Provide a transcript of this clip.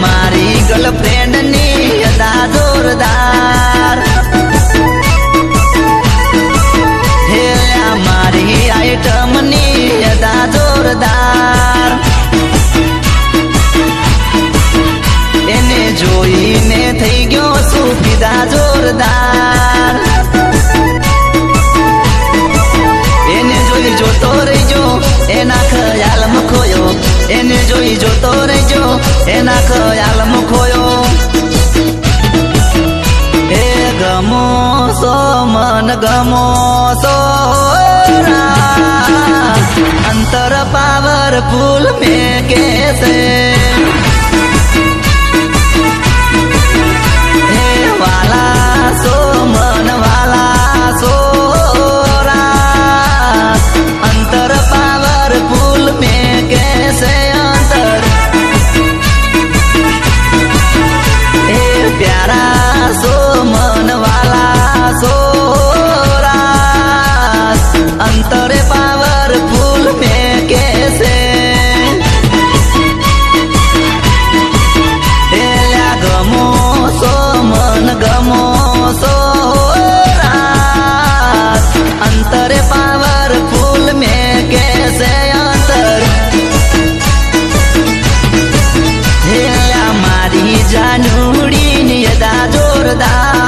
मारी गर्लफ्रेंड नी अदा जोरदार हेल्या मारी आइटम नी अदा जोरदार एने जोईने थई गयो छुं फिदा जोरदार एने जोई जोतो रहीजो एना ख्यालमां खोयो एने जोई जोतो रहीजो एना ख्यालमां खोयो ए गमो सो मन गमो सो अंतर पावरफुल में कैसे वाला सो मन वाला सो अंतर पावरफुल में कैसे अंतर प्यारा सो मन वाला सो अंतर पावरफुल में कैसे गमो सो मन गमो सो अंतर पावरफुल में कैसे अंतर हेला मारी जानूड़ी नियदा जोरदार